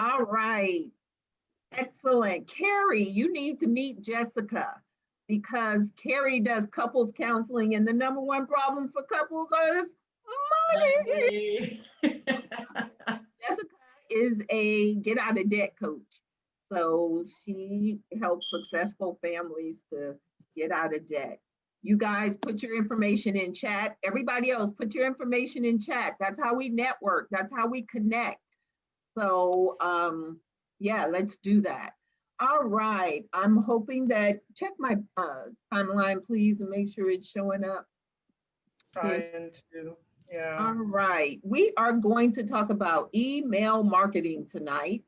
All right. Excellent. Carrie, you need to meet Jessica because Carrie does couples counseling, and the number one problem for couples is money. Money. Jessica is a get out of debt coach. So she helps successful families to get out of debt. You guys put your information in chat. Everybody else, put your information in chat. That's how we network. That's how we connect. So yeah, let's do that. All right. I'm hoping that check my timeline, please, and make sure it's showing up. Yes. Trying to, yeah. All right. We are going to talk about email marketing tonight.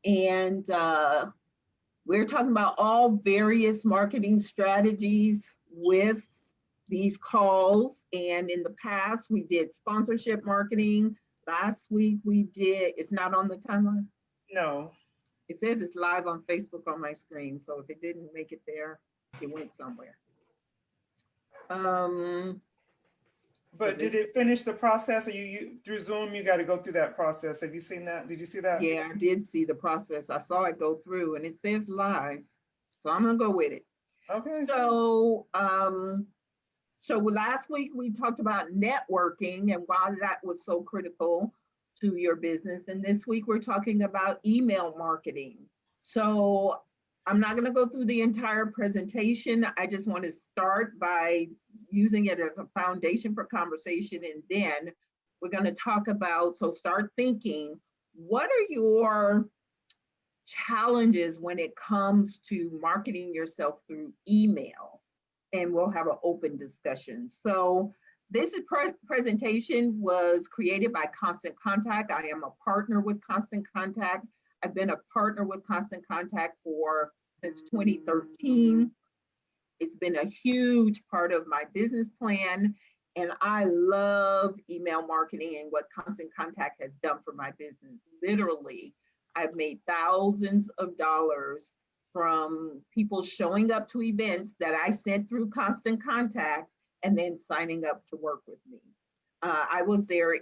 And we're talking about all various marketing strategies with these calls. And in the past, we did sponsorship marketing. Last week we did, it's not on the timeline. No. It says it's live on Facebook on my screen. So if it didn't make it there, it went somewhere. But did it finish the process? Or you through Zoom, you got to go through that process. Have you seen that? Did you see that? Yeah, I did see the process. I saw it go through and it says live. So I'm gonna go with it. Okay. So last week we talked about networking and why that was so critical to your business. And this week we're talking about email marketing. So I'm not going to go through the entire presentation. I just want to start by using it as a foundation for conversation. And then we're going to talk about, so start thinking, what are your challenges when it comes to marketing yourself through email? And we'll have an open discussion. So this presentation was created by Constant Contact. I am a partner with Constant Contact. I've been a partner with Constant Contact since 2013. It's been a huge part of my business plan. And I love email marketing and what Constant Contact has done for my business. Literally, I've made thousands of dollars from people showing up to events that I sent through Constant Contact and then signing up to work with me. I was their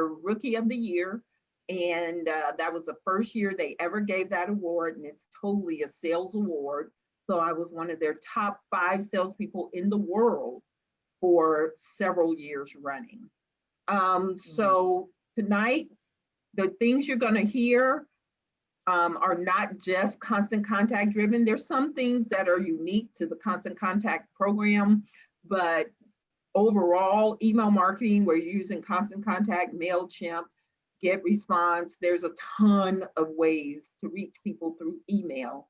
Rookie of the Year, and that was the first year they ever gave that award, and it's totally a sales award. So I was one of their top 5 salespeople in the world for several years running. So tonight, the things you're going to hear are not just Constant Contact driven. There's some things that are unique to the Constant Contact program, but overall, email marketing, we're using Constant Contact, MailChimp, GetResponse. There's a ton of ways to reach people through email.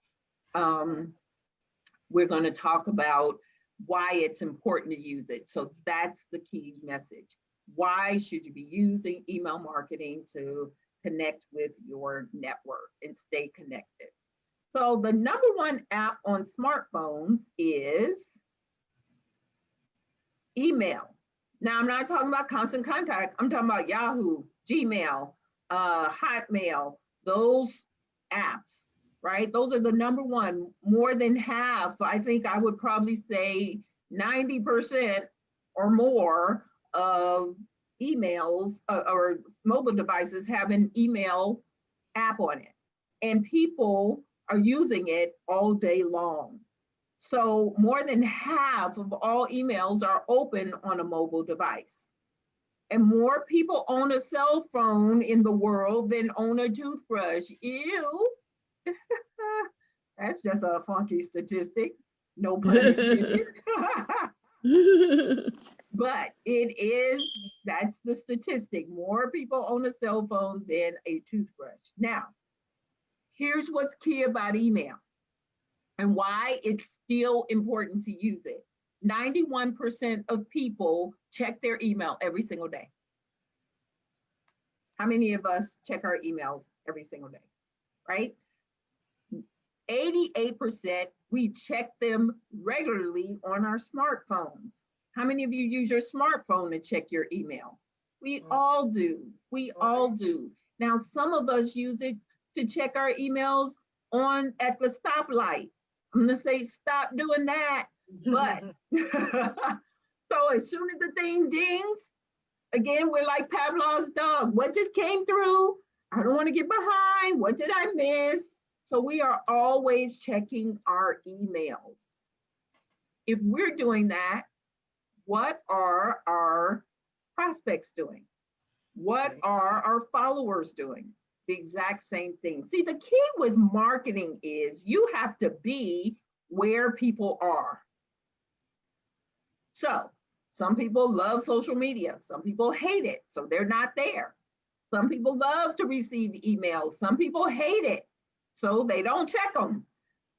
We're going to talk about why it's important to use it. So that's the key message. Why should you be using email marketing to connect with your network and stay connected? So the number one app on smartphones is email. Now, I'm not talking about Constant Contact. I'm talking about Yahoo, Gmail, Hotmail, those apps, right? Those are the number one. More than half, I think I would probably say 90% or more of emails or mobile devices have an email app on it. And people are using it all day long. So more than half of all emails are open on a mobile device. And more people own a cell phone in the world than own a toothbrush. Ew. That's just a funky statistic. No pun intended. But that's the statistic. More people own a cell phone than a toothbrush. Now, here's what's key about email and why it's still important to use it. 91% of people check their email every single day. How many of us check our emails every single day, right? 88%, we check them regularly on our smartphones. How many of you use your smartphone to check your email? We all do. We all do. Now, some of us use it to check our emails at the stoplight. I'm gonna say, stop doing that. But so as soon as the thing dings, again, we're like Pavlov's dog. What just came through? I don't want to get behind. What did I miss? So we are always checking our emails. If we're doing that, what are our prospects doing? What are our followers doing? The exact same thing. See, the key with marketing is you have to be where people are. So some people love social media. Some people hate it, so they're not there. Some people love to receive emails. Some people hate it, so they don't check them.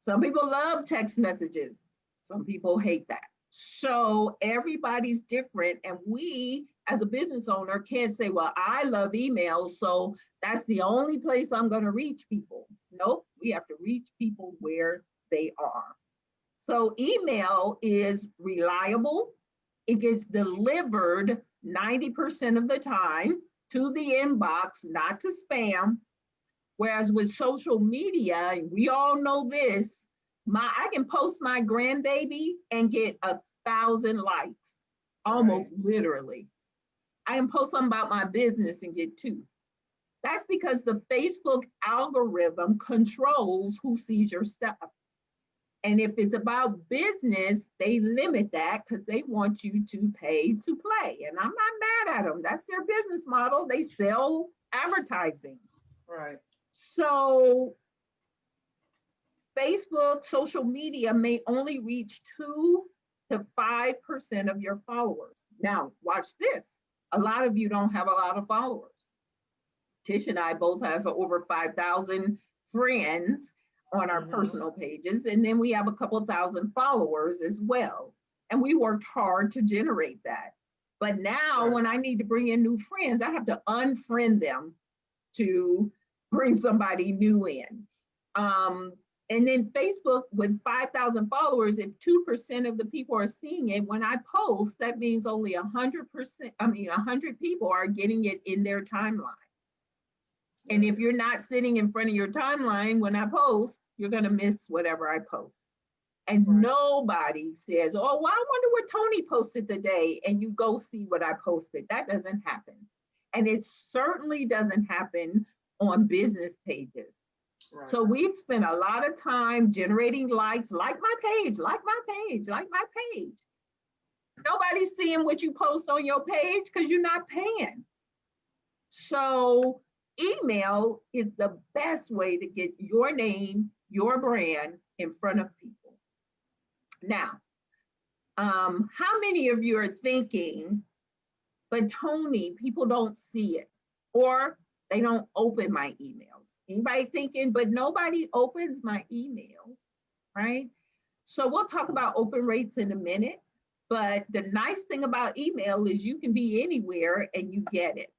Some people love text messages. Some people hate that. So everybody's different. And we, as a business owner, can't say, well, I love emails, so that's the only place I'm going to reach people. Nope, we have to reach people where they are. So email is reliable. It gets delivered 90% of the time to the inbox, not to spam. Whereas with social media, we all know this, I can post my grandbaby and get 1,000 likes, almost literally. I can post something about my business and get 2. That's because the Facebook algorithm controls who sees your stuff. And if it's about business, they limit that because they want you to pay to play. And I'm not mad at them. That's their business model. They sell advertising. Right. So Facebook, social media may only reach 2 to 5% of your followers. Now, watch this. A lot of you don't have a lot of followers. Tish and I both have over 5,000 friends on our personal pages, and then we have a couple thousand followers as well. And we worked hard to generate that. But now when I need to bring in new friends, I have to unfriend them to bring somebody new in. And then Facebook with 5,000 followers, if 2% of the people are seeing it, when I post, that means only 100 people are getting it in their timeline. And if you're not sitting in front of your timeline when I post, you're going to miss whatever I post. And nobody says, oh, well, I wonder what Toni posted today. And you go see what I posted. That doesn't happen. And it certainly doesn't happen on business pages. Right. So we've spent a lot of time generating likes, like my page, like my page, like my page. Nobody's seeing what you post on your page because you're not paying. So email is the best way to get your name, your brand in front of people. Now, how many of you are thinking, but Toni, people don't see it, or they don't open my emails? Anybody thinking, but nobody opens my emails, right? So we'll talk about open rates in a minute, but the nice thing about email is you can be anywhere and you get it.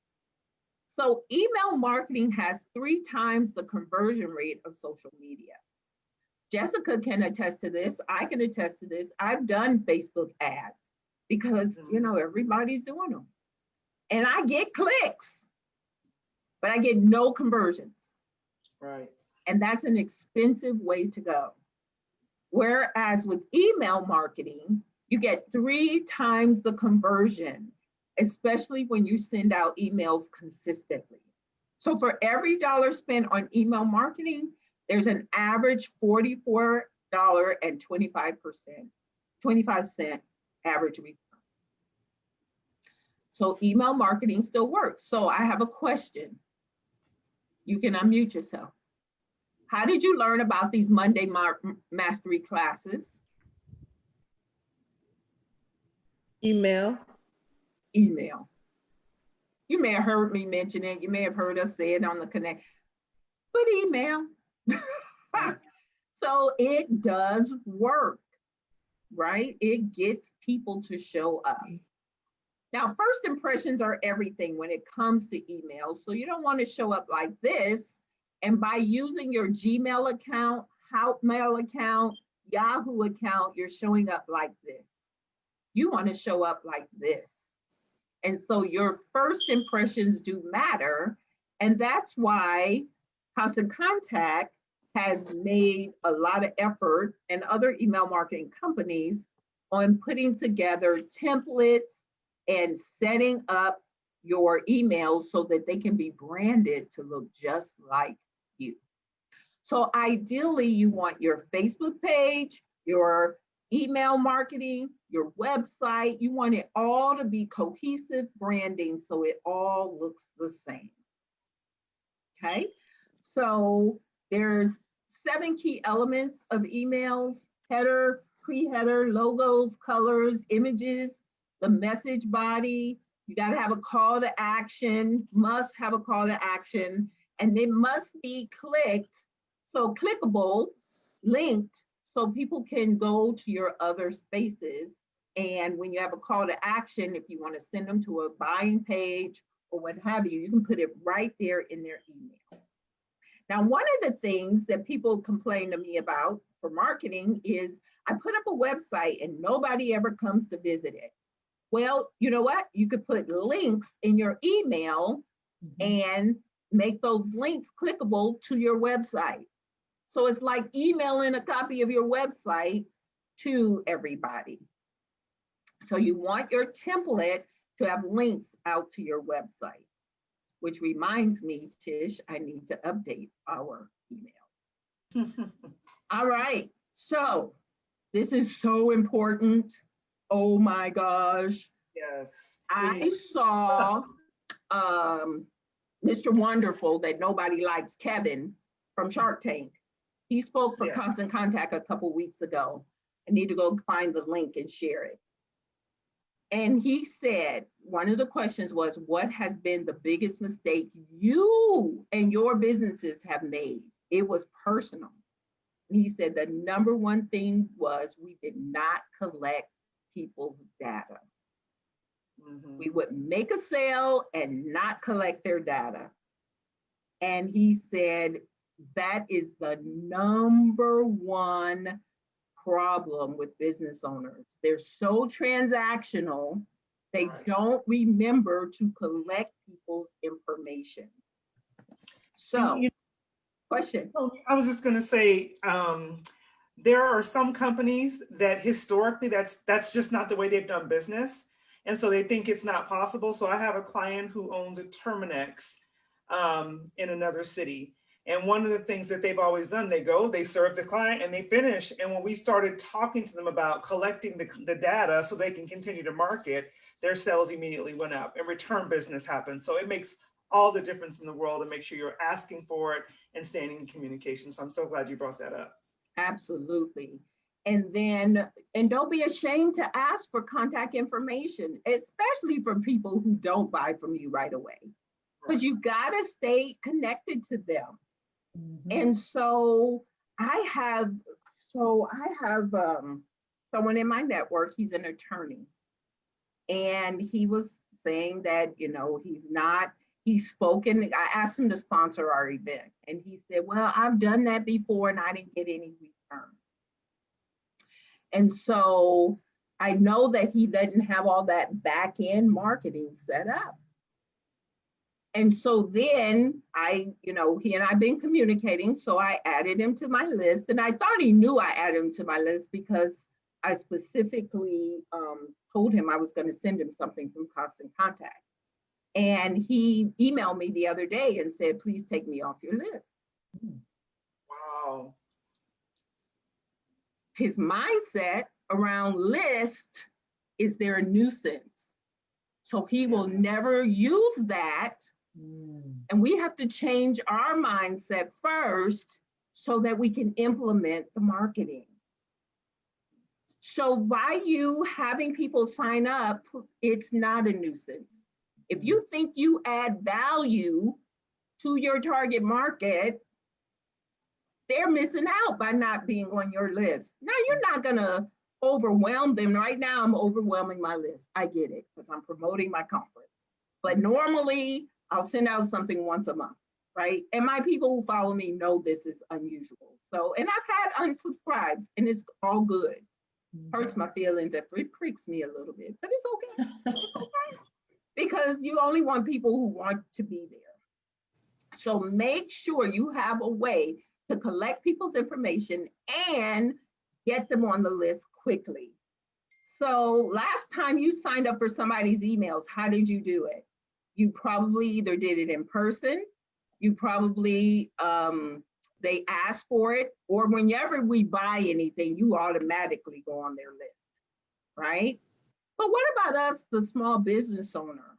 So email marketing has 3 times the conversion rate of social media. Jessica can attest to this. I can attest to this. I've done Facebook ads because, everybody's doing them. And I get clicks, but I get no conversions. Right. And that's an expensive way to go. Whereas with email marketing, you get 3 times the conversion, especially when you send out emails consistently. So for every dollar spent on email marketing, there's an average $44.25 average return. So email marketing still works. So I have a question. You can unmute yourself. How did you learn about these Monday Mastery classes? Email. Email. You may have heard me mention it. You may have heard us say it on the Connect, but email. So it does work, right? It gets people to show up. Now, first impressions are everything when it comes to email. So you don't want to show up like this. And by using your Gmail account, Hotmail account, Yahoo account, you're showing up like this. You want to show up like this. And so your first impressions do matter. And that's why Constant Contact has made a lot of effort, and other email marketing companies, on putting together templates and setting up your emails so that they can be branded to look just like you. So ideally, you want your Facebook page, your email marketing, your website, you want it all to be cohesive branding so it all looks the same. Okay, so there's 7 key elements of emails: header, pre-header, logos, colors, images, the message body. You got to have a call to action, must have a call to action, and they must be clicked, so clickable, linked, so people can go to your other spaces. And when you have a call to action, if you want to send them to a buying page or what have you, you can put it right there in their email. Now, one of the things that people complain to me about for marketing is I put up a website and nobody ever comes to visit it. Well, you know what? You could put links in your email and make those links clickable to your website. So it's like emailing a copy of your website to everybody. So you want your template to have links out to your website, which reminds me, Tish, I need to update our email. All right, so this is so important. Oh my gosh. Yes. I saw Mr. Wonderful that nobody likes, Kevin from Shark Tank. He spoke for Constant Contact a couple weeks ago. I need to go find the link and share it. And he said, one of the questions was, what has been the biggest mistake you and your businesses have made? It was personal. And he said the number one thing was we did not collect people's data. We would make a sale and not collect their data. And he said that is the number one problem with business owners. They're so transactional, they don't remember to collect people's information. So, question. I was just going to say, there are some companies that historically that's just not the way they've done business. And so they think it's not possible. So I have a client who owns a Terminex in another city. And one of the things that they've always done, they serve the client and they finish. And when we started talking to them about collecting the data so they can continue to market, their sales immediately went up and return business happens. So it makes all the difference in the world to make sure you're asking for it and staying in communication. So I'm so glad you brought that up. Absolutely. And don't be ashamed to ask for contact information, especially from people who don't buy from you right away, because you got to stay connected to them. And so I have someone in my network, he's an attorney, and he was saying that, he's spoken. I asked him to sponsor our event, and he said, well, I've done that before and I didn't get any return. And so I know that he doesn't have all that back end marketing set up. And so then he and I've been communicating, so I added him to my list. And I thought he knew I added him to my list because I specifically told him I was going to send him something from Constant Contact. And he emailed me the other day and said, please take me off your list. Wow. His mindset around list is they're a nuisance. So he will never use that. And we have to change our mindset first so that we can implement the marketing. So by you having people sign up, it's not a nuisance. If you think you add value to your target market, they're missing out by not being on your list. Now, you're not going to overwhelm them. Right now, I'm overwhelming my list. I get it because I'm promoting my conference. But normally, I'll send out something once a month, right? And my people who follow me know this is unusual. So, and I've had unsubscribes and it's all good. Hurts my feelings, it pricks me a little bit, but it's okay. It's okay. Because you only want people who want to be there. So make sure you have a way to collect people's information and get them on the list quickly. So last time you signed up for somebody's emails, how did you do it? You probably either did it in person, you probably, they asked for it, or whenever we buy anything, you automatically go on their list, right? But what about us, the small business owner,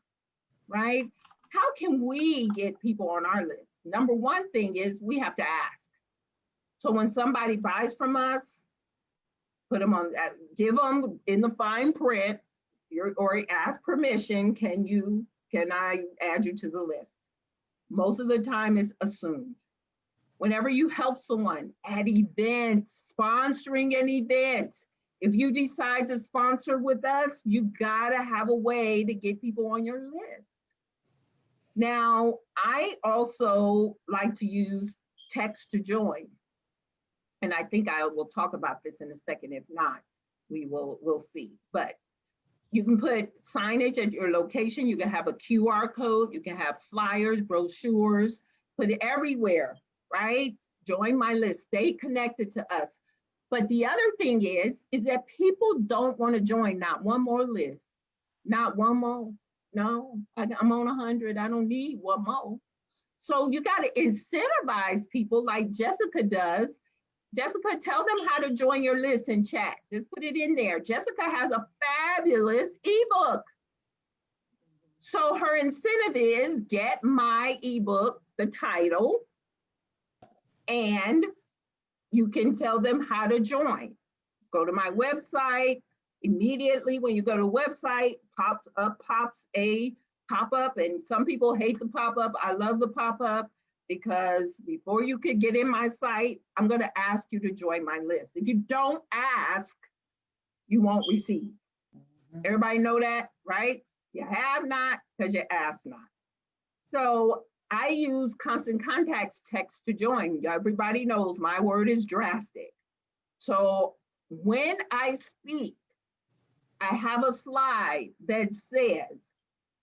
right? How can we get people on our list? Number one thing is we have to ask. So when somebody buys from us, put them on that, give them in the fine print, or ask permission, can I add you to the list? Most of the time it's assumed. Whenever you help someone at events, sponsoring an event, if you decide to sponsor with us, you gotta have a way to get people on your list. Now, I also like to use text to join. And I think I will talk about this in a second. If not, we'll see. But you can put signage at your location. You can have a QR code. You can have flyers, brochures, put it everywhere, right? Join my list, stay connected to us. But the other thing is that people don't want to join not one more list, not one more. No, I'm on 100. I don't need one more. So you got to incentivize people like Jessica does. Jessica, tell them how to join your list in chat. Just put it in there. Jessica has a fabulous ebook. So her incentive is get my ebook, the title, and you can tell them how to join. Go to my website. Immediately when you go to the website, pops a pop-up, and some people hate the pop-up. I love the pop-up because before you could get in my site, I'm going to ask you to join my list. If you don't ask, you won't receive. Everybody know that, right? You have not because you ask not. So I use constant contacts text to join. Everybody knows my word is drastic. So when I speak, I have a slide that says,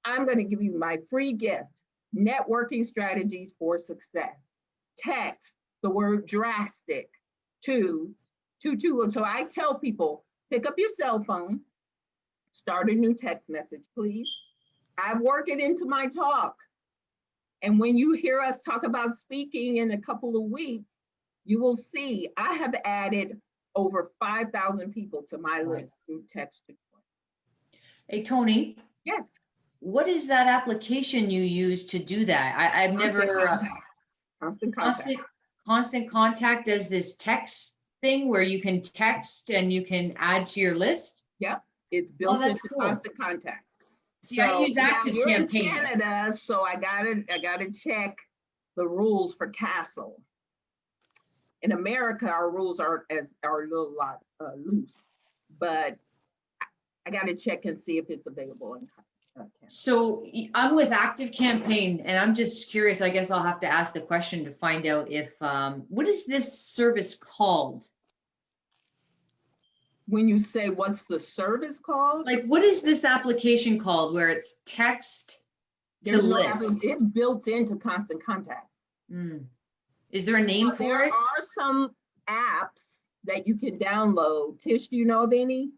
I'm going to give you my free gift, networking strategies for success. Text the word drastic to. So I tell people, pick up your cell phone, start a new text message, please. I work it into my talk. And when you hear us talk about speaking in a couple of weeks, you will see I have added over 5,000 people to my list through text. Hey, Toni. Yes. What is that application you use to do that? I've never. Constant contact. Constant Contact does this text thing where you can text and you can add to your list? Yep. It's built into cool. Constant Contact. See, I use Active you're Campaign. In Canada, so I gotta check the rules for Castle. In America, our rules are a little lot loose, but I gotta check and see if it's available in Canada. So I'm with Active Campaign, and I'm just curious. I guess I'll have to ask the question to find out if what is this service called? When you say what's the service called? Like, what is this application called where it's text to list? It's built into Constant Contact. Is there a name for it? There are some apps that you can download. Tish, do you know of any?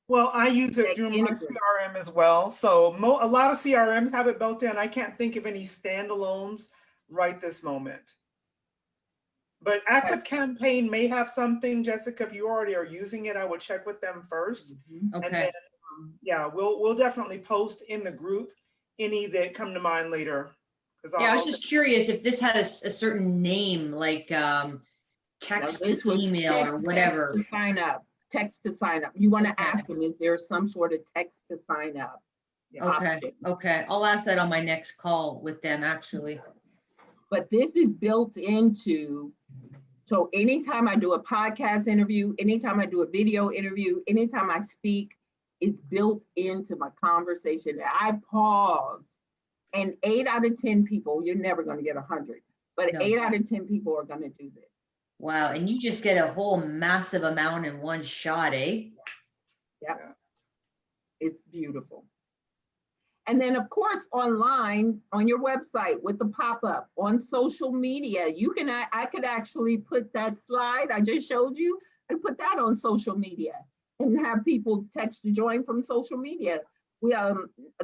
Well, I use it through my CRM as well. So a lot of CRMs have it built in. I can't think of any standalones right this moment. But Active Campaign may have something, Jessica. If you already are using it, I would check with them first. Okay. And then, yeah, we'll definitely post in the group any that come to mind later. Yeah, I was just curious if this had a certain name, like text to email or whatever. Text to sign up. Text to sign up. You want to ask them, is there some sort of text to sign up? Okay. I'll ask that on my next call with them, actually. But this is built into, so anytime I do a podcast interview, anytime I do a video interview, anytime I speak, it's built into my conversation. I pause, and 8 out of 10 people, you're never going to get 100, but 8 out of 10 people are going to do this. Wow, and you just get a whole massive amount in one shot, eh? Yeah, it's beautiful. And then of course, online on your website with the pop-up, on social media, I could actually put that slide I just showed you and put that on social media and have people text to join from social media. we a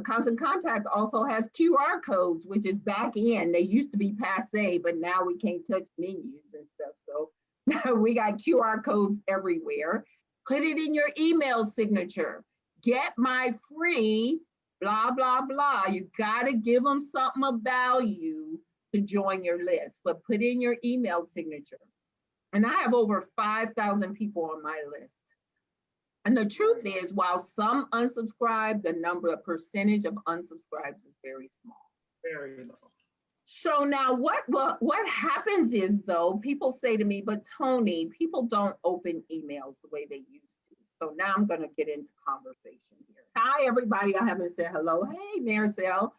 Constant Contact also has QR codes, which is back in. They used to be passe, but now we can't touch menus and stuff. So now we got QR codes everywhere. Put it in your email signature. Get my free blah, blah, blah. You got to give them something of value to join your list, but put in your email signature. And I have over 5,000 people on my list. And the truth is, while some unsubscribe, the percentage of unsubscribes is very small. Very low. So now what happens is, though, people say to me, but Toni, people don't open emails the way they used to. So now I'm going to get into conversation here. Hi, everybody. I haven't said hello. Hey, Maricel.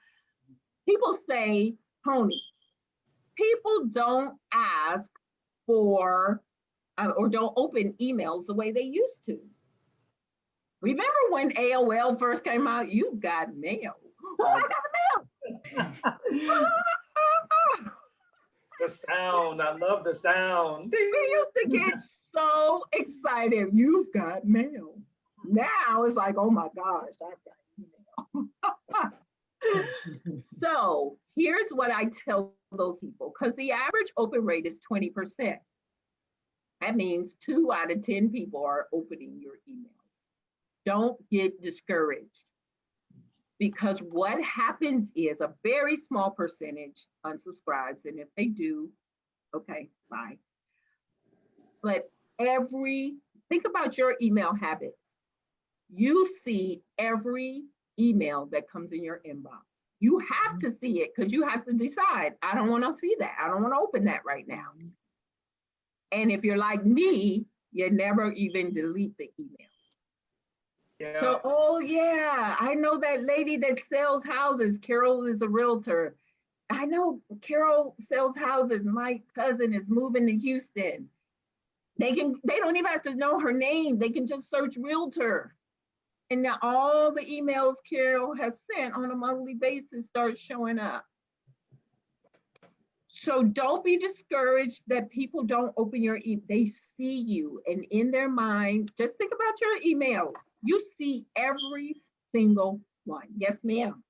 People say, Toni, people don't ask for or don't open emails the way they used to. Remember when AOL first came out? You've got mail. Oh, I got mail. The sound, I love the sound. We used to get so excited. You've got mail. Now it's like, oh my gosh, I've got email. So here's what I tell those people, because the average open rate is 20%. That means 2 out of 10 people are opening your emails. Don't get discouraged, because what happens is a very small percentage unsubscribes, and if they do, okay, bye. But think about your email habits. You see every email that comes in your inbox. You have to see it, because you have to decide, I don't want to see that. I don't want to open that right now. And if you're like me, you never even delete the emails. Yeah. So, oh yeah, I know that lady that sells houses. Carol is a realtor. I know Carol sells houses. My cousin is moving to Houston. They don't even have to know her name. They can just search realtor. And now all the emails Carol has sent on a monthly basis start showing up. So don't be discouraged that people don't open your email. They see you, and in their mind, just think about your emails. You see every single one. Yes, ma'am.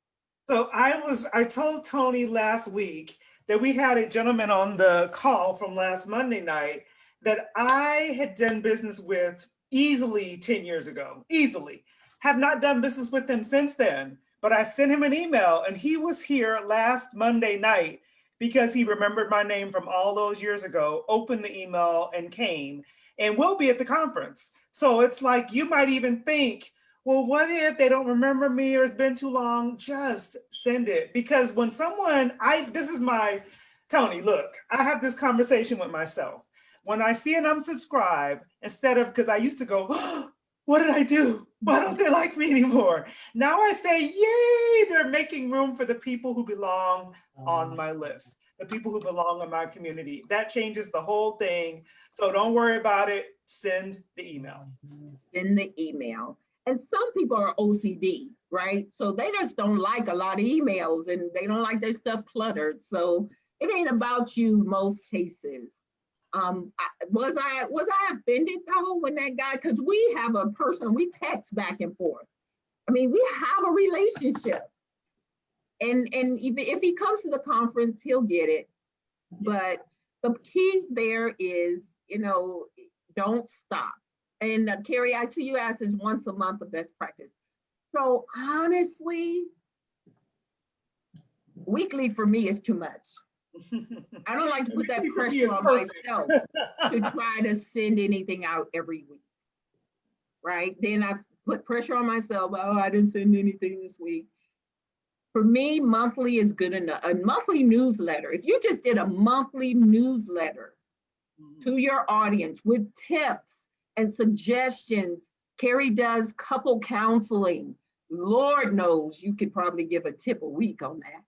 So I told Toni last week that we had a gentleman on the call from last Monday night that I had done business with easily 10 years ago, easily. Have not done business with him since then, but I sent him an email, and he was here last Monday night because he remembered my name from all those years ago, opened the email and came, and will be at the conference. So it's like, you might even think, well, what if they don't remember me or it's been too long? Just send it. Because when Toni, look, I have this conversation with myself. When I see an unsubscribe, because I used to go, oh, what did I do? Why don't they like me anymore? Now I say, yay, they're making room for the people who belong on my list, the people who belong in my community. That changes the whole thing. So don't worry about it. Send the email. Send the email. And some people are OCD, right? So they just don't like a lot of emails, and they don't like their stuff cluttered. So it ain't about you most cases. Was I offended though when that guy, because we have a person, we text back and forth. I mean, we have a relationship. And if he comes to the conference, he'll get it. But the key there is, don't stop. And Carrie, I see you ask is once a month the best practice. So honestly, weekly for me is too much. I don't like to put that pressure on myself to try to send anything out every week, right? Then I put pressure on myself. Oh, I didn't send anything this week. For me, monthly is good enough. A monthly newsletter. If you just did a monthly newsletter to your audience with tips and suggestions, Carrie does couple counseling. Lord knows you could probably give a tip a week on that.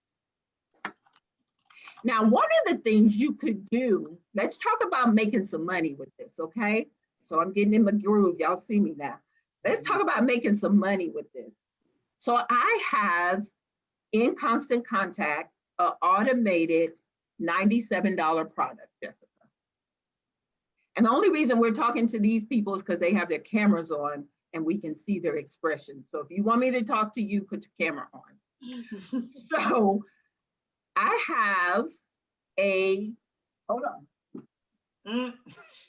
Now, one of the things you could do, let's talk about making some money with this, okay? So I'm getting in my groove, y'all see me now. Let's talk about making some money with this. So I have in Constant Contact, an automated $97 product, Jessica. And the only reason we're talking to these people is because they have their cameras on. and we can see their expression. So if you want me to talk to you, put your camera on. So I have hold on.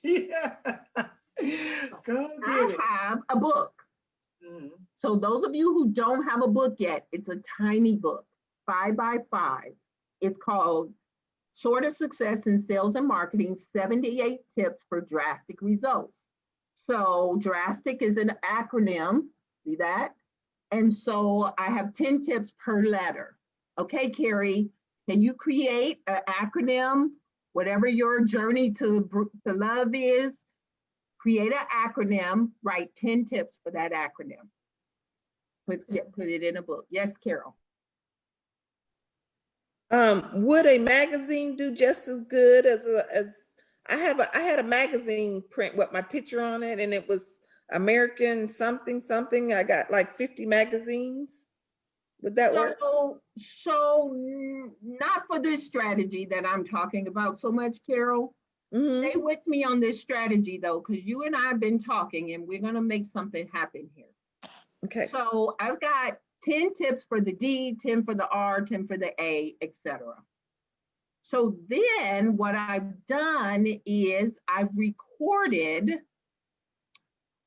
Yeah. Go get I it. have a book. So those of you who don't have a book yet, it's a tiny book, 5 by 5. It's called Sort of Success in Sales and Marketing, 78 Tips for Drastic Results. So drastic is an acronym, see that? And so I have 10 tips per letter. Okay, Carrie, can you create an acronym, whatever your journey to love is? Create an acronym, write 10 tips for that acronym. Put it in a book. Yes, Carol. Would a magazine do just as good as I had a magazine print with my picture on it, and it was American something something. I got like 50 magazines. Would that work? So not for this strategy that I'm talking about so much, Carol. Stay with me on this strategy though, because you and I have been talking and we're gonna make something happen here. Okay. So I've got 10 tips for the D, 10 for the R, 10 for the A, etc. So then what I've done is I've recorded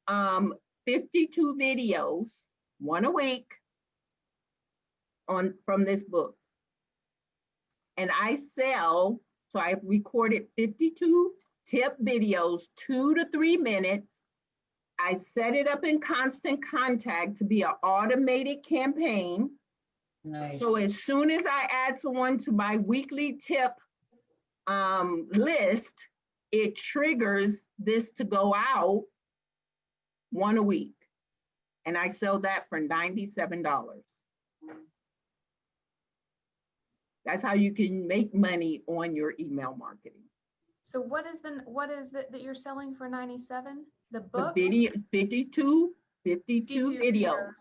52 videos, one a week from this book. And I sell, so I've recorded 52 tip videos, 2 to 3 minutes. I set it up in Constant Contact to be an automated campaign. Nice. So as soon as I add someone to my weekly tip list, it triggers this to go out one a week. And I sell that for $97. That's how you can make money on your email marketing. So what is that you're selling for 97? The The book? video, 52 videos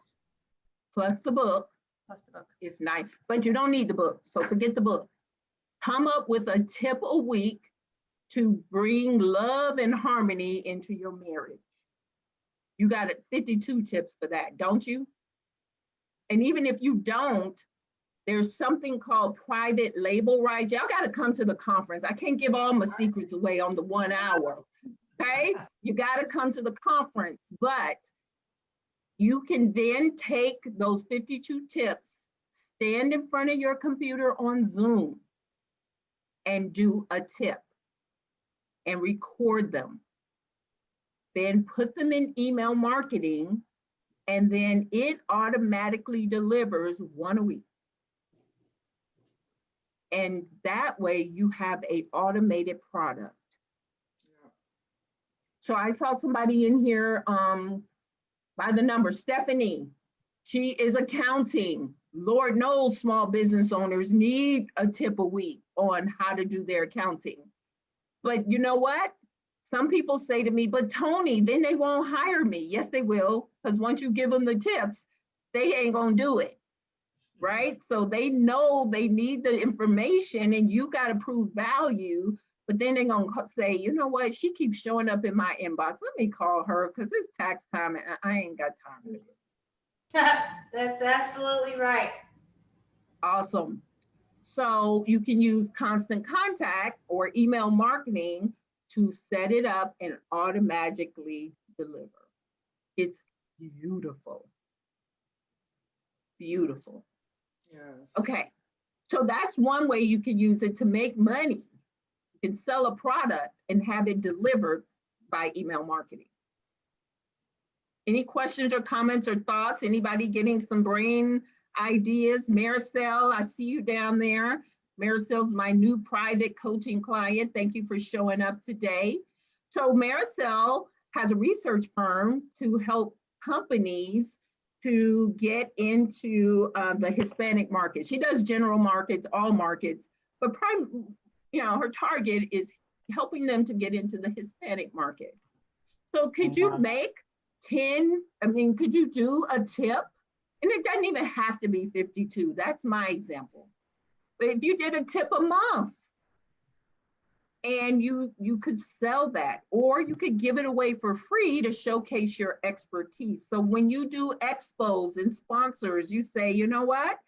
plus the book. Plus the book. It's nice, but you don't need the book. So forget the book. Come up with a tip a week to bring love and harmony into your marriage. You got 52 tips for that, don't you? And even if you don't, there's something called private label rights. Y'all got to come to the conference. I can't give all my secrets away on the 1 hour. Okay? You got to come to the conference, but you can then take those 52 tips, stand in front of your computer on Zoom and do a tip and record them. Then put them in email marketing, and then it automatically delivers one a week. And that way you have an automated product. So I saw somebody in here by the number, Stephanie. She is accounting. Lord knows small business owners need a tip a week on how to do their accounting. But you know what? Some people say to me, but Toni, then they won't hire me. Yes, they will, because once you give them the tips, they ain't gonna do it, right? So they know they need the information and you gotta prove value, but then they're gonna say, you know what, she keeps showing up in my inbox. Let me call her because it's tax time and I ain't got time to do it. That's absolutely right. Awesome. So you can use Constant Contact or email marketing to set it up and automatically deliver. It's beautiful. Beautiful. Yes. Okay, so that's one way you can use it to make money. You can sell a product and have it delivered by email marketing. Any questions or comments or thoughts? Anybody getting some brain ideas? Maricel, I see you down there. Maricel's my new private coaching client. Thank you for showing up today. So Maricel has a research firm to help companies to get into the Hispanic market. She does general markets, all markets, but her target is helping them to get into the Hispanic market. So could you make 10, could you do a tip? And it doesn't even have to be 52. That's my example. But if you did a tip a month, and you could sell that, or you could give it away for free to showcase your expertise. So when you do expos and sponsors, you say, you know what,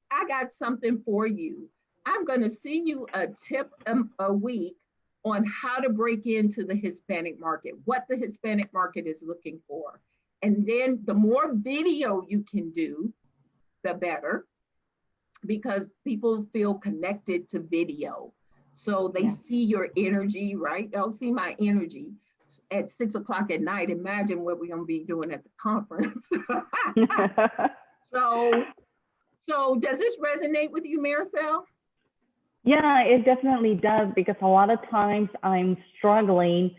I got something for you. I'm going to send you a tip a week on how to break into the Hispanic market, what the Hispanic market is looking for. And then the more video you can do, the better, because people feel connected to video. So they see your energy, right? They'll see my energy at 6 o'clock at night. Imagine what we're going to be doing at the conference. So does this resonate with you, Maricel? Yeah, it definitely does, because a lot of times I'm struggling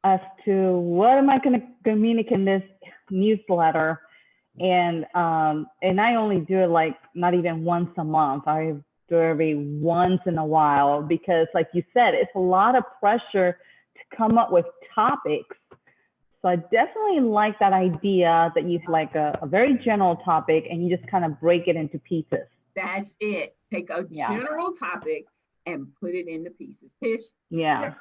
as to what am I going to communicate in this newsletter. And I only do it like not even once a month. I do it every once in a while, because like you said, it's a lot of pressure to come up with topics. So I definitely like that idea that you have like a very general topic and you just kind of break it into pieces. That's it. Take a general topic and put it into pieces. Tish? Yeah,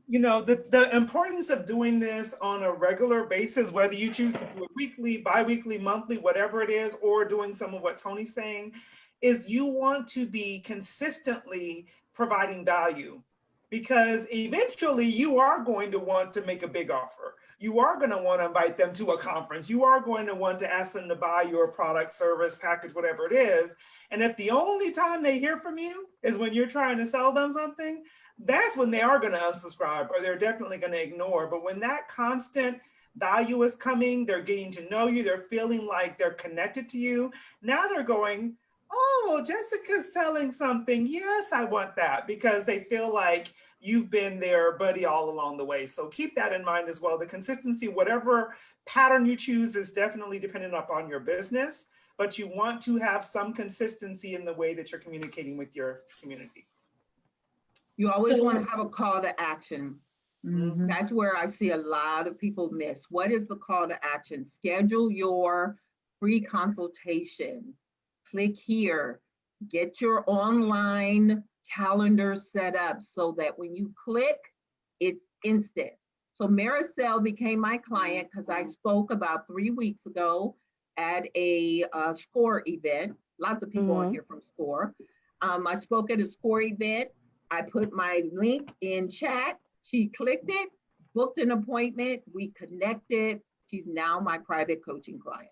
you know, the importance of doing this on a regular basis, whether you choose to do it weekly, bi-weekly, monthly, whatever it is, or doing some of what Tony's saying, is you want to be consistently providing value, because eventually you are going to want to make a big offer. You are going to want to invite them to a conference. You are going to want to ask them to buy your product, service, package, whatever it is. And if the only time they hear from you is when you're trying to sell them something, that's when they are going to unsubscribe, or they're definitely going to ignore. But when that constant value is coming, they're getting to know you, they're feeling like they're connected to you. Now they're going, oh, Jessica's selling something. Yes, I want that, because they feel like you've been their buddy all along the way. So keep that in mind as well. The consistency, whatever pattern you choose, is definitely dependent upon your business, but you want to have some consistency in the way that you're communicating with your community. You always want to have a call to action. Mhm. That's where I see a lot of people miss. What is the call to action? Schedule your free consultation. Click here, get your online calendar set up so that when you click, it's instant. So Maricel became my client because I spoke about 3 weeks ago at a SCORE event. Lots of people on here from SCORE. I spoke at a SCORE event. I put my link in chat. She clicked it, booked an appointment. We connected. She's now my private coaching client.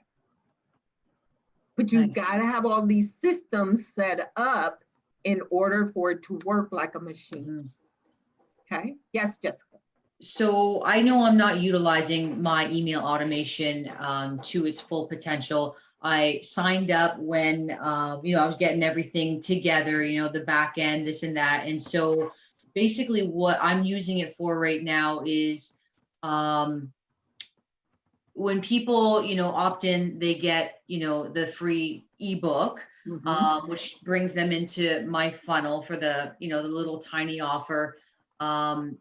But you've got to have all these systems set up in order for it to work like a machine. Okay. Yes, Jessica. So I know I'm not utilizing my email automation to its full potential. I signed up when, I was getting everything together, the back end, this and that. And so basically what I'm using it for right now is when people, opt in, they get, the free ebook, which brings them into my funnel for the, the little tiny offer, and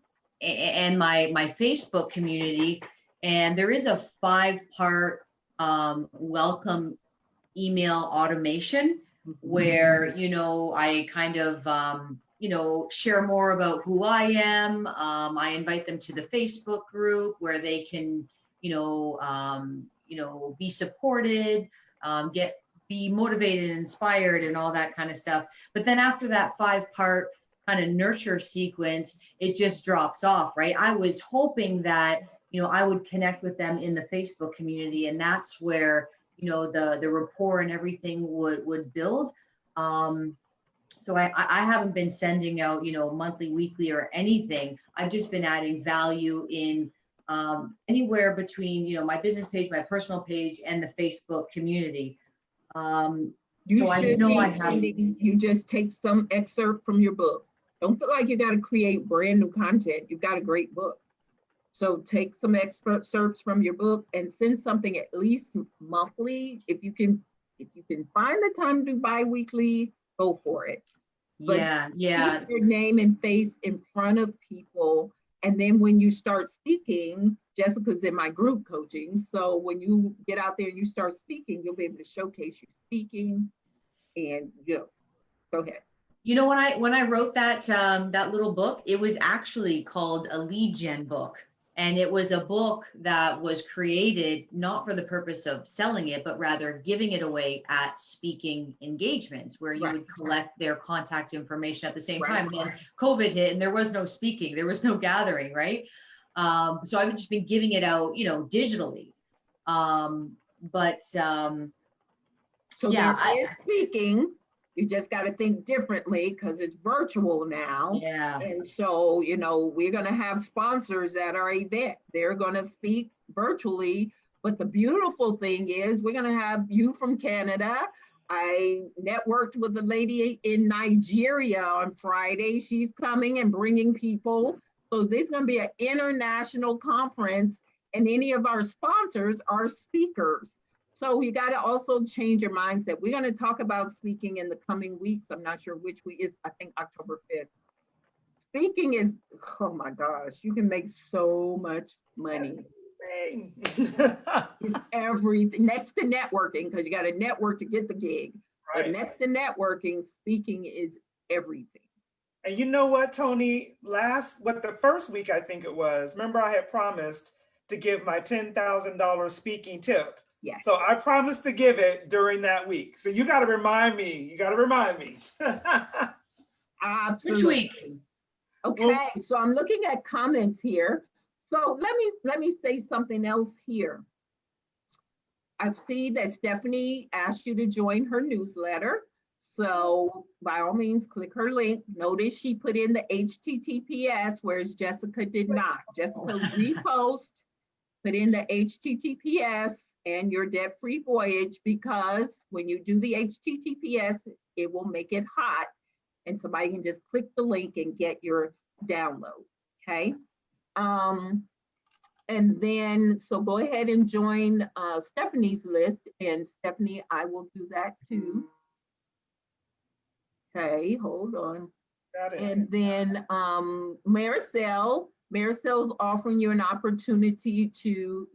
my Facebook community. And there is a 5-part welcome email automation where, I kind of, share more about who I am. I invite them to the Facebook group where they can, be supported, be motivated, inspired, and all that kind of stuff. But then after that 5-part kind of nurture sequence, it just drops off, right? I was hoping that, I would connect with them in the Facebook community, and that's where, the rapport and everything would build. So I haven't been sending out, monthly, weekly, or anything. I've just been adding value in anywhere between, my business page, my personal page, and the Facebook community. You just take some excerpt from your book. Don't feel like you got to create brand new content. You've got a great book. So take some excerpts from your book and send something at least monthly. If you can find the time to do bi-weekly, go for it. But keep your name and face in front of people. And then when you start speaking, Jessica's in my group coaching. So when you get out there and you start speaking, you'll be able to showcase you speaking and, go ahead. You know, when I wrote that that little book, it was actually called a lead gen book. And it was a book that was created not for the purpose of selling it, but rather giving it away at speaking engagements where you Right. would collect their contact information at the same Right. time. And then COVID hit and there was no speaking, there was no gathering, right? So I've just been giving it out, you know, digitally. But So yeah, there is speaking. You just got to think differently because it's virtual now. yeah. And so, you know, we're going to have sponsors at our event. They're going to speak virtually. But the beautiful thing is, we're going to have you from Canada. I networked with a lady in Nigeria on Friday. She's coming and bringing people. So this is going to be an international conference, and any of our sponsors are speakers. So you got to also change your mindset. We're going to talk about speaking in the coming weeks. I'm not sure which week is, I think October 5th. Speaking is, oh my gosh, you can make so much money. It's everything next to networking, because you got to network to get the gig. Right. But next to networking, speaking is everything. And you know what, Toni? The first week I think it was, remember I had promised to give my $10,000 speaking tip. Yes. So I promised to give it during that week. So you got to remind me. You got to remind me. Absolutely. Which week? Okay, so I'm looking at comments here. So let me say something else here. I've seen that Stephanie asked you to join her newsletter. So by all means, click her link. Notice she put in the HTTPS, whereas Jessica did not. Jessica repost, put in the HTTPS and your debt-free voyage, because when you do the HTTPS, it will make it hot and somebody can just click the link and get your download, okay? And then, so go ahead and join Stephanie's list, and Stephanie, I will do that too. Okay, hold on. Got it. And then Maricel's offering you an opportunity to,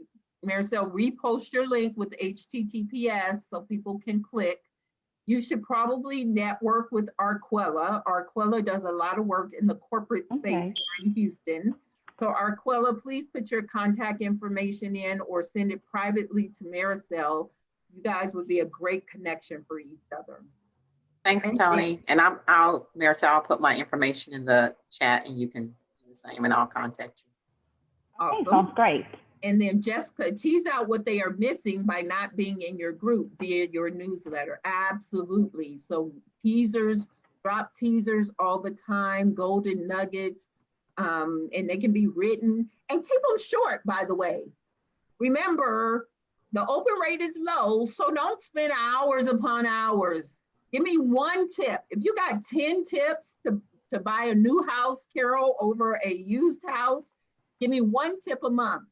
Maricel, repost your link with HTTPS so people can click. You should probably network with Arquella. Arquella does a lot of work in the corporate space Okay. here in Houston. So Arquella, please put your contact information in or send it privately to Maricel. You guys would be a great connection for each other. Thanks, Thank Toni. And Marisol, I'll put my information in the chat and you can do the same and I'll contact you. Okay, Awesome. sounds great. And then Jessica, tease out what they are missing by not being in your group via your newsletter. Absolutely. So teasers, drop teasers all the time, golden nuggets, and they can be written, and keep them short, by the way. Remember, the open rate is low, so don't spend hours upon hours. Give me one tip. If you got 10 tips to buy a new house, Carol, over a used house, give me one tip a month.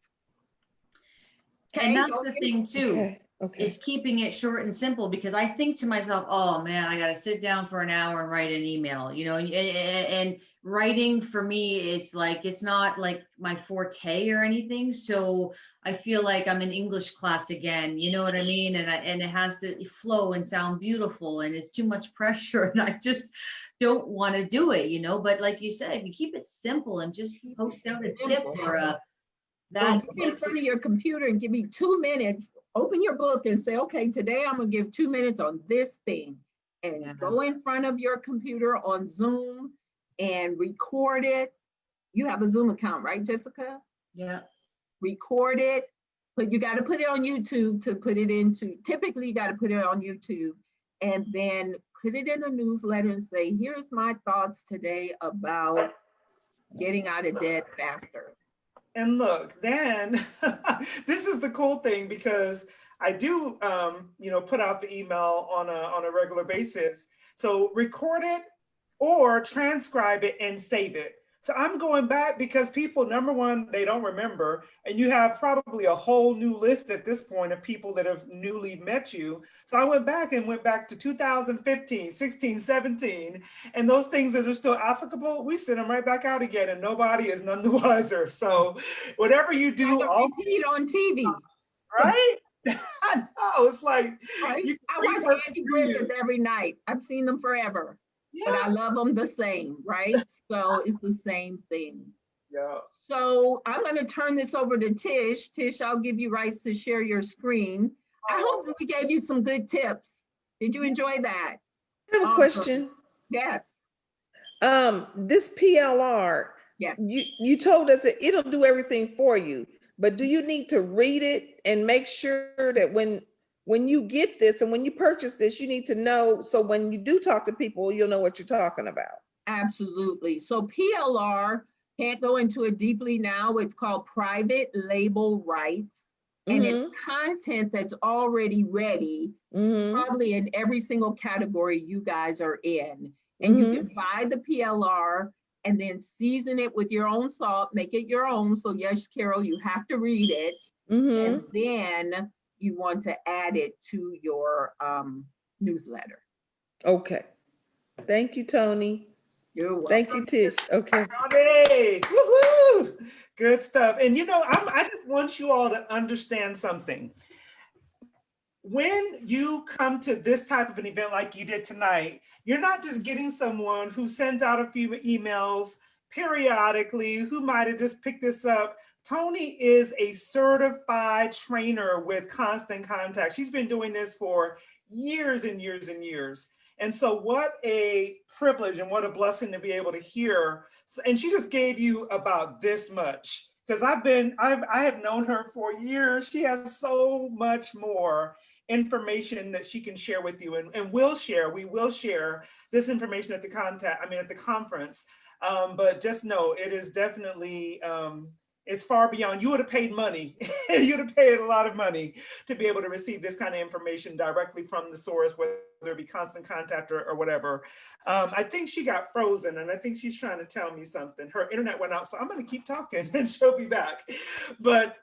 And that's the thing too, Okay. is keeping it short and simple, because I think to myself, oh man, I got to sit down for an hour and write an email, you know, and writing for me, it's not like my forte or anything. So I feel like I'm in English class again, you know what I mean? And it has to flow and sound beautiful, and it's too much pressure. And I just don't want to do it, you know, but like you said, if you keep it simple and just post out a tip or Get in front of your computer and give me 2 minutes. Open your book and say, okay, today I'm gonna give 2 minutes on this thing. And go in front of your computer on Zoom and record it. You have a Zoom account, right, Jessica? Yeah. Record it, but you got to put it on YouTube to put it into, typically you got to put it on YouTube, and then put it in a newsletter and say, here's my thoughts today about getting out of debt faster. And look, then this is the cool thing, because I do, put out the email on a regular basis. So record it or transcribe it and save it. So I'm going back because people, number one, they don't remember, and you have probably a whole new list at this point of people that have newly met you. So I went back to 2015, 16, 17, and those things that are still applicable, we send them right back out again, and nobody is none the wiser. So whatever you do, repeat on TV, right? I know, it's like, right? I watch Andy Griffith every night. I've seen them forever. but I love them the same, right? So it's the same thing. Yeah. So I'm going to turn this over to Tish. Tish, I'll give you rights to share your screen. I hope that we gave you some good tips. Did you enjoy that? I have a Awesome. question. Yes. This PLR, Yes. you told us that it'll do everything for you, but do you need to read it and make sure that when you get this and when you purchase this, you need to know, so when you do talk to people, you'll know what you're talking about? Absolutely. So PLR, can't go into it deeply now. It's called private label rights. And it's content that's already ready, probably in every single category you guys are in. And you can buy the PLR and then season it with your own salt, make it your own. So yes, Carol, you have to read it. And then you want to add it to your newsletter. Okay. Thank you, Toni. You're welcome. Thank you, Tish. Okay. Howdy. Woohoo! Good stuff. And you know, I just want you all to understand something. When you come to this type of an event like you did tonight, you're not just getting someone who sends out a few emails periodically, who might have just picked this up. Toni is a certified trainer with Constant Contact. She's been doing this for years and years and years. And so what a privilege and what a blessing to be able to hear. And she just gave you about this much, because I have known her for years. She has so much more information that she can share with you, and we will share this information at the conference. But just know it is definitely, it's far beyond. You would have paid money. You'd have paid a lot of money to be able to receive this kind of information directly from the source, whether it be Constant Contact or whatever. I think she got frozen, and I think she's trying to tell me something. Her internet went out, so I'm going to keep talking and she'll be back. But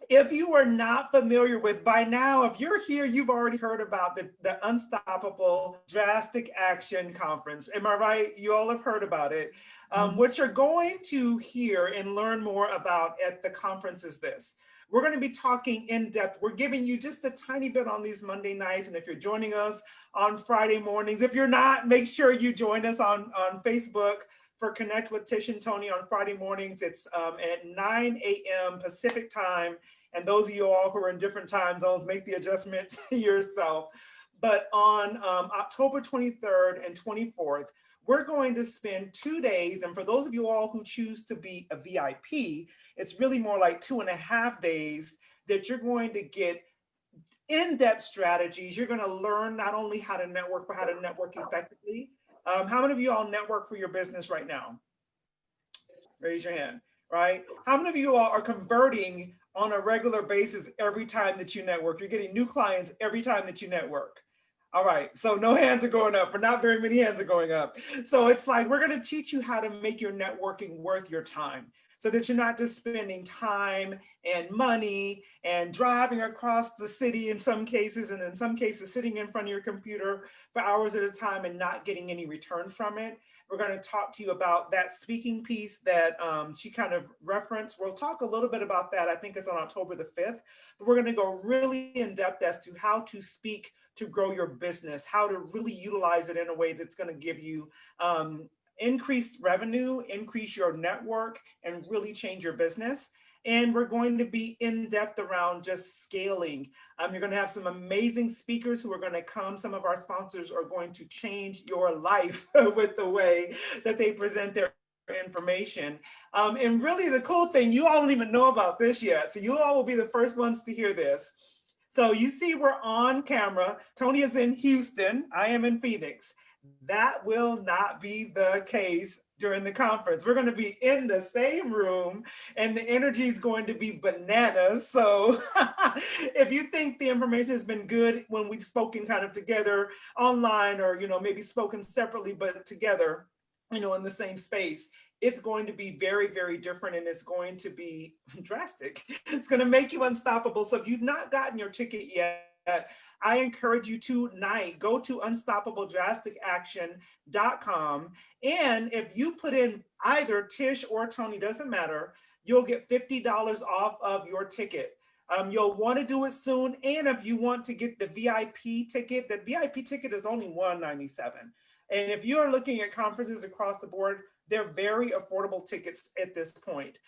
if you are not familiar with, by now, if you're here, you've already heard about the Unstoppable Drastic Action Conference. Am I right? You all have heard about it. What you're going to hear and learn more about at the conference is this. We're going to be talking in depth. We're giving you just a tiny bit on these Monday nights. And if you're joining us on Friday mornings, if you're not, make sure you join us on Facebook for Connect with Tish and Toni on Friday mornings. It's at 9 a.m. Pacific time. And those of you all who are in different time zones, make the adjustment yourself. But on October 23rd and 24th, we're going to spend 2 days. And for those of you all who choose to be a VIP, it's really more like 2.5 days that you're going to get in-depth strategies. You're going to learn not only how to network, but how to network effectively. How many of you all network for your business right now? Raise your hand, right? How many of you all are converting on a regular basis every time that you network? You're getting new clients every time that you network. All right, so no hands are going up, or not very many hands are going up. So it's like, we're going to teach you how to make your networking worth your time, so that you're not just spending time and money and driving across the city in some cases, and in some cases sitting in front of your computer for hours at a time and not getting any return from it. We're going to talk to you about that speaking piece that she kind of referenced. We'll talk a little bit about that. I think it's on October the 5th, but we're going to go really in depth as to how to speak to grow your business, how to really utilize it in a way that's going to give you increase revenue, increase your network, and really change your business. And we're going to be in depth around just scaling. You're going to have some amazing speakers who are going to come. Some of our sponsors are going to change your life with the way that they present their information. And really the cool thing, you all don't even know about this yet. So you all will be the first ones to hear this. So you see we're on camera. Toni is in Houston. I am in Phoenix. That will not be the case during the conference. We're going to be in the same room and the energy is going to be bananas. So if you think the information has been good when we've spoken kind of together online, or, maybe spoken separately, but together, in the same space, it's going to be very, very different, and it's going to be drastic. It's going to make you unstoppable. So if you've not gotten your ticket yet, I encourage you tonight, go to unstoppabledrasticaction.com. And if you put in either Tish or Toni, doesn't matter, you'll get $50 off of your ticket. You'll want to do it soon. And if you want to get the VIP ticket, the VIP ticket is only $197. And if you are looking at conferences across the board, they're very affordable tickets at this point.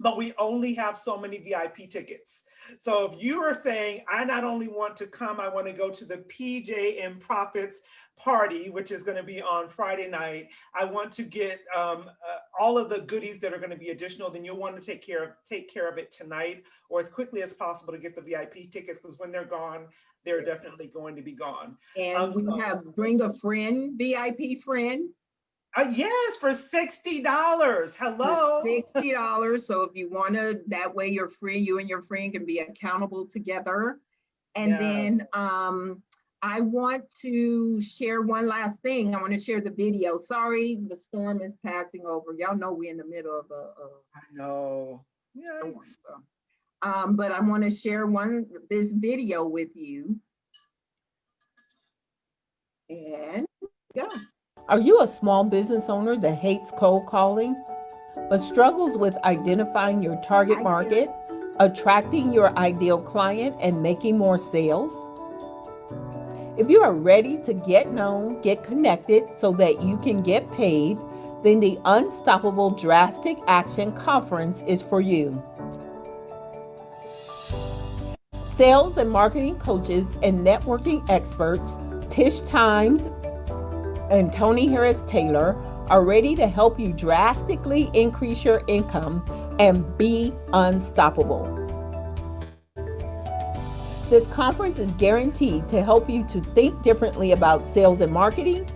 But we only have so many VIP tickets. So if you are saying, I not only want to come, I want to go to the PJ and Profits party, which is going to be on Friday night. I want to get all of the goodies that are going to be additional, then you'll want to take care of it tonight or as quickly as possible to get the VIP tickets, because when they're gone, they're definitely going to be gone. And we have bring a friend, VIP friend. Yes, for $60. Hello. $60. So if you want to, that way your friend, you and your friend can be accountable together. And Yes. then I want to share one last thing. I want to share the video. Sorry, the storm is passing over. Y'all know we're in the middle of I know. storm. Yikes. So, but I want to share this video with you. And go. Are you a small business owner that hates cold calling, but struggles with identifying your target market, attracting your ideal client, and making more sales? If you are ready to get known, get connected so that you can get paid, then the Unstoppable Drastic Action Conference is for you. Sales and marketing coaches and networking experts, Tish Times and Toni Harris-Taylor, are ready to help you drastically increase your income and be unstoppable. This conference is guaranteed to help you to think differently about sales and marketing,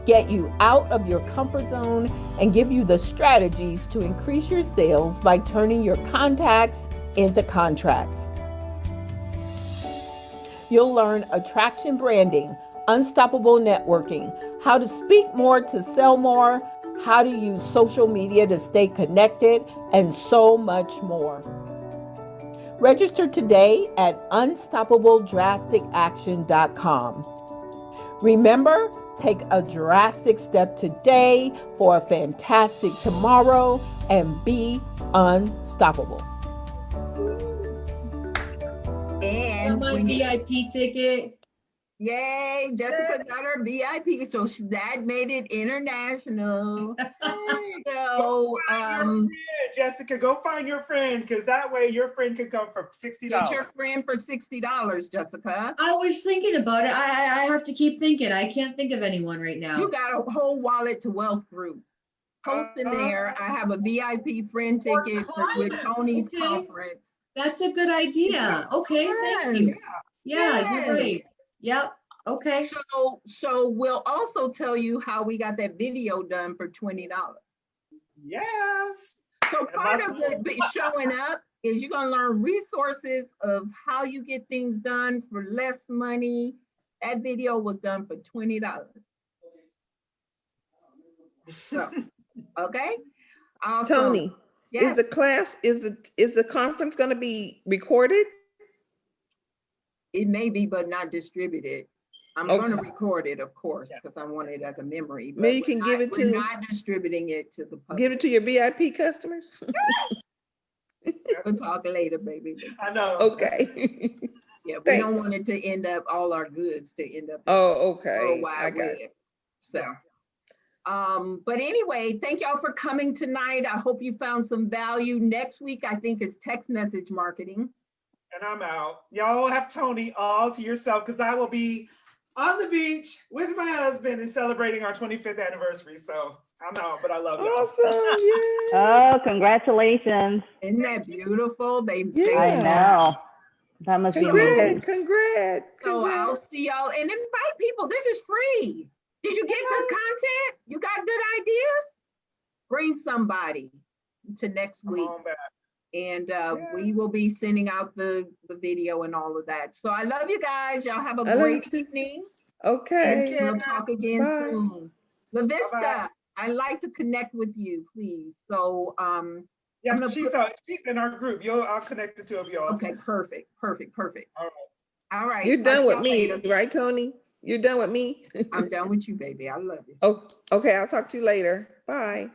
get you out of your comfort zone, and give you the strategies to increase your sales by turning your contacts into contracts. You'll learn attraction branding, unstoppable networking, how to speak more to sell more, how to use social media to stay connected, and so much more. Register today at unstoppabledrasticaction.com. Remember, take a drastic step today for a fantastic tomorrow and be unstoppable. And my VIP ticket. Yay, Jessica got her VIP, so that made it international. So, Jessica, go find your friend, because that way your friend can come for $60. get your friend for $60, Jessica. I was thinking about it. I have to keep thinking. I can't think of anyone right now. You got a whole Wallet to Wealth group. Post in there. I have a VIP friend ticket with Toni's conference. That's a good idea. Okay, thank you. Yeah, Yes. you're right. Yep. Okay. So we'll also tell you how we got that video done for $20. Yes. So part of the showing up is you're gonna learn resources of how you get things done for less money. That video was done for $20. So, okay. Awesome. Toni, Yes. is the conference going to be recorded? It may be, but not distributed. I'm going to record it, of course, because I want it as a memory. But Maybe you can give it to. We're not distributing it to the public. Give it to your VIP customers. We'll talk later, baby. I know. Okay. Yeah, we Thanks. don't want it to end up, all our goods to end up. Oh, okay. World Wide I got Web. it. So, but anyway, thank y'all for coming tonight. I hope you found some value. Next week, I think, is text message marketing. And I'm out. Y'all have Toni all to yourself, because I will be on the beach with my husband and celebrating our 25th anniversary. So I'm out, but I love y'all. Awesome. Yeah. Oh, congratulations. Isn't that beautiful? I know. That must be amazing. Congrats. So I'll see y'all and invite people. This is free. Did you get good content? You got good ideas? Bring somebody to next week. Come on back. And we will be sending out the video and all of that. So I love you guys. Y'all have a great evening. Okay. And we'll talk again soon. La Vista, Bye-bye. I'd like to connect with you, please. So yeah, she's in our group. I'll connect the two of y'all. Okay, perfect. All right. All right. You're done with me, later. right, Toni? You're done with me? I'm done with you, baby. I love you. Oh, okay. I'll talk to you later. Bye.